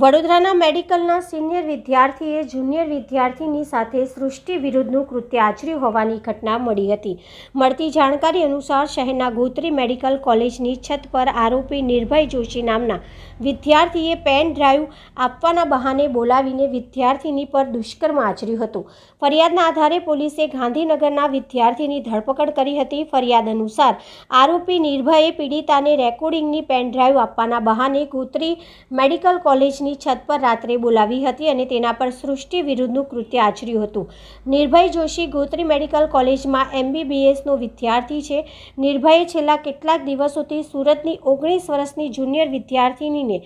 વડોદરાના મેડિકલના સિનિયર વિદ્યાર્થીએ જુનિયર વિદ્યાર્થીની સાથે સૃષ્ટિ વિરુદ્ધનું કૃત્ય આચર્યું હોવાની ઘટના મળી હતી. મળતી જાણકારી અનુસાર શહેરના ગોત્રી મેડિકલ કોલેજની છત પર આરોપી નિર્ભય જોશી નામના વિદ્યાર્થીએ પેન ડ્રાઈવ આપવાના બહાને બોલાવીને વિદ્યાર્થીની પર દુષ્કર્મ આચર્યું હતું. ફરિયાદના આધારે પોલીસે ગાંધીનગરના વિદ્યાર્થીની ધરપકડ કરી હતી. ફરિયાદ અનુસાર આરોપી નિર્ભયે પીડિતાને રેકોર્ડિંગની પેન ડ્રાઈવ આપવાના બહાને ગોત્રી મેડિકલ કોલેજ છત પર રાત્રે બોલાવી હતી અને તેના પર સૃષ્ટિ વિરુદ્ધનું કૃત્ય આચર્યું હતું. નિર્ભય જોશી ગોત્રી મેડિકલ કોલેજમાં MBBSનો વિદ્યાર્થી છે. નિર્ભયે છેલ્લા કેટલાક દિવસોથી સુરતની 19 વર્ષની જુનિયર વિદ્યાર્થીનીને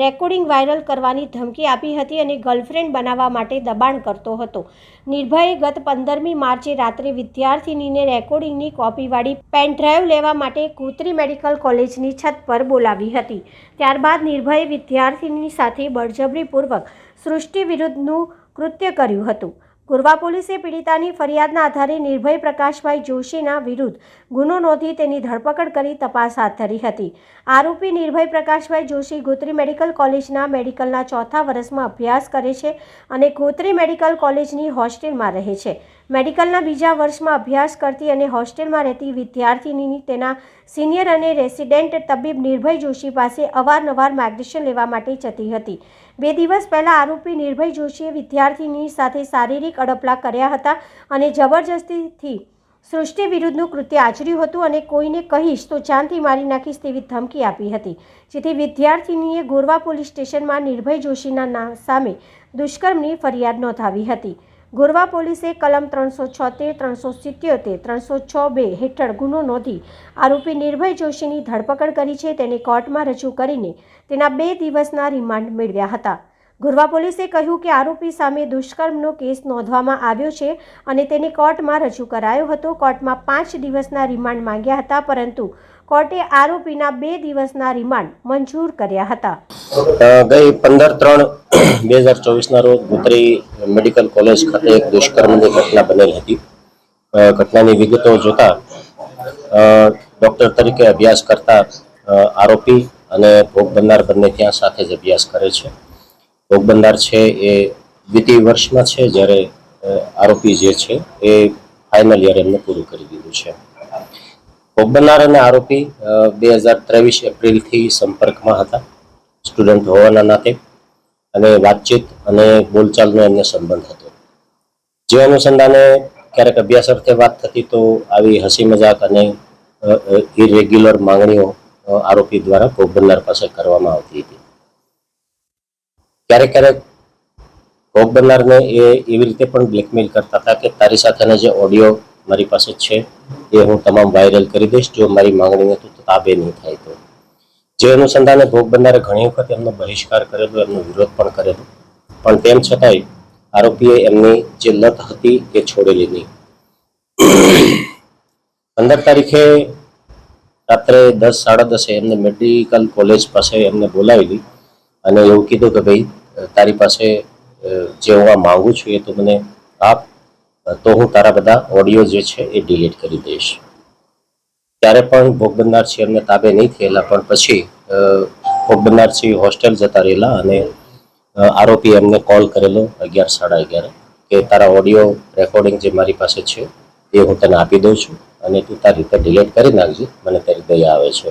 રેકોર્ડિંગ વાયરલ કરવાની ધમકી આપી હતી અને ગર્લફ્રેન્ડ બનાવવા માટે દબાણ કરતો હતો. નિર્ભયે ગત 15મી માર્ચે રાત્રે વિદ્યાર્થીનીને રેકોર્ડિંગની કોપીવાળી પેન ડ્રાઈવ લેવા માટે ગોત્રી મેડિકલ કોલેજની છત પર બોલાવી હતી. ત્યારબાદ નિર્ભયે વિદ્યાર્થીની સાથે બળજબરીપૂર્વક સૃષ્ટિ વિરુદ્ધનું કૃત્ય કર્યું હતું. ગુરવા પોલીસે પીડિતાની ફરિયાદના આધારે નિર્ભય પ્રકાશભાઈ જોશીના વિરુદ્ધ ગુનો નોંધી તેની ધરપકડ કરી તપાસ હાથ ધરી હતી. આરોપી નિર્ભય પ્રકાશભાઈ જોશી ગોત્રી મેડિકલ કોલેજના મેડિકલના 4થા વર્ષમાં અભ્યાસ કરે છે અને ગોત્રી મેડિકલ કોલેજની હોસ્ટેલમાં રહે છે. મેડિકલના બીજા વર્ષમાં અભ્યાસ કરતી અને હોસ્ટેલમાં રહેતી વિદ્યાર્થીની તેના સિનિયર અને રેસિડેન્ટ તબીબ નિર્ભય જોશી પાસે અવારનવાર માર્ગદર્શન લેવા માટે જતી હતી. 2 દિવસ પહેલાં આરોપી નિર્ભય જોશીએ વિદ્યાર્થીની સાથે શારીરિક અડપલા કર્યા હતા અને જબરજસ્તીથી સૃષ્ટિ વિરુદ્ધનું કૃત્ય આચર્યું હતું અને કોઈને કહીશ તો જાનથી મારી નાખીશ તેવી ધમકી આપી હતી. જેથી વિદ્યાર્થીનીએ ગોરવા પોલીસ સ્ટેશનમાં નિર્ભય જોશીના સામે દુષ્કર્મની ફરિયાદ નોંધાવી હતી. ગોરવા પોલીસે કલમ 376, 377, 306(2) હેઠળ ગુનો નોંધી આરોપી નિર્ભય જોશીની ધરપકડ કરી છે. તેને કોર્ટમાં રજૂ કરીને તેના 2 દિવસના રિમાન્ડ મેળવ્યા હતા. ગોરવા પોલીસે કહ્યું કે આરોપી સામે દુષ્કર્મનો કેસ નોંધવામાં આવ્યો છે અને તેને કોર્ટમાં રજૂ કરાયો હતો. કોર્ટમાં 5 દિવસના રિમાન્ડ માંગ્યા હતા, પરંતુ કોર્ટે આરોપીના 2 દિવસના રિમાન્ડ મંજૂર કર્યા હતા. ગઈ 15/3/2024 ના રોજ ગોત્રી મેડિકલ કોલેજ ખાતે એક દુષ્કર્મની ઘટના બનેલ હતી. ઘટનાની વિગતો જોતા ડોક્ટર તરીકે અભ્યાસ કરતા આરોપી અને ભોગ બનનાર બંને ત્યાં સાથે જ અભ્યાસ કરે છે. ભોગ બનનાર છે એ દ્વિતીય વર્ષમાં છે, જ્યારે આરોપી જે છે એ ફાઇનલ યર એમને પૂરું કરી દીધું છે. ભોગ બનનાર અને આરોપી 2023 એપ્રિલથી સંપર્કમાં હતા સ્ટુડન્ટ હોવાના નાતે, અને વાતચીત અને બોલચાલનો એમને સંબંધ હતો. જે અનુસંધાને ક્યારેક અભ્યાસ અર્થે વાત થતી તો આવી હસી મજાક અને ઇરેગ્યુલર માંગણીઓ આરોપી દ્વારા ભોગ બનનાર પાસે કરવામાં આવતી હતી. ક્યારેક ક્યારેક ભોગ બનનારને એ એવી રીતે પણ બ્લેકમેલ કરતા હતા કે તારી સાથેના જે ઓડિયો મારી પાસે છે એ હું તમામ વાયરલ કરી દઈશ જો મારી માંગણીને તું તાબે નહીં થાય તો. જે અનુસંધાને ભોગ બનનારે ઘણી વખત એમનો બહિષ્કાર કરેલો, એમનો વિરોધ પણ કરેલો, પણ તેમ છતાંય આરોપીએ એમની જે લત હતી એ છોડેલી નહીં. 15 તારીખે રાત્રે 10-10:30 એમને મેડિકલ કોલેજ પાસે એમને બોલાવેલી અને એવું કીધું કે ભાઈ તારી પાસે જે હું આ માંગુ છું એ તો મને આપ, તો હું તારા બધા ઓડિયો જે છે એ ડિલીટ કરી દઈશ. ત્યારે પણ ભોગ બનનાર છે એમને તાબે નહીં થયેલા, પણ પછી ભોગ બનનાર છે હોસ્ટેલ જતા રહેલા અને આરોપી એમને કોલ કરેલો 11-11:30 કે તારા ઓડિયો રેકોર્ડિંગ જે મારી પાસે છે એ હું તને આપી દઉં છું અને તું તારી રીતે ડિલીટ કરી નાખજે, મને તારી દયા આવે છે.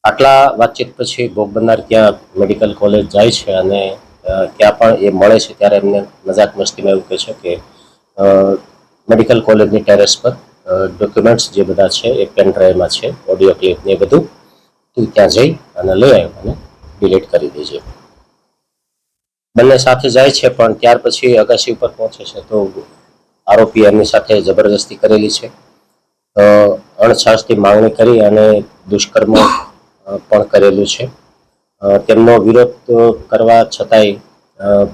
આટલા વાતચીત પછી ભોગ બનનાર ત્યાં મેડિકલ કોલેજ જાય છે અને ત્યાં પણ એ મળે છે. ત્યારે એમને મજાક મસ્તીમાં એવું કહે છે કે મેડિકલ કોલેજની ટેરેસ પર ડોક્યુમેન્ટ્સ જે બધા છે એ પેન ડ્રાઈવમાં છે, ઓડિયો ક્લિપ ને બધું તું ત્યાં જઈ અને લઈ આવ્યો અને ડિલીટ કરી દેજે. બંને સાથે જાય છે, પણ ત્યાર પછી અગાસી ઉપર પહોંચે છે તો આરોપી એમની સાથે જબરજસ્તી કરેલી છે. અણછાશથી માંગણી કરી અને દુષ્કર્મ પણ કરેલું છે. તેમનો વિરોધ કરવા છતાંય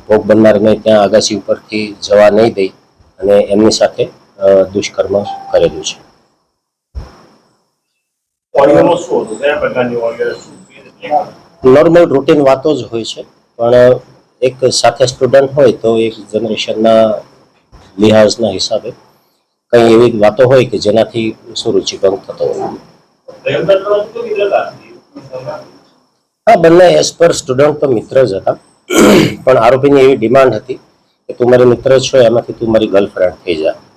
ભોગ બનનારને ત્યાં અગાસી ઉપરથી જવા નહીં દઈ અને એમની સાથે દુષ્કર્મ કરેલું છે. નોર્મલ રૂટીન વાતો જ હોય છે, પણ એક સાથે સ્ટુડન્ટ હોય તો એક જનરેશનના લિહાઝના હિસાબે કંઈ એવી વાતો હોય કે જેનાથી સુરુચિભંગ થતો હોય. હા, બંને એઝ પર સ્ટુડન્ટ તો મિત્ર જ હતા, પણ આરોપીની એવી ડિમાન્ડ હતી કે તું મારી મિત્ર છો, એમાંથી તું મારી ગર્લફ્રેન્ડ થઈ જા.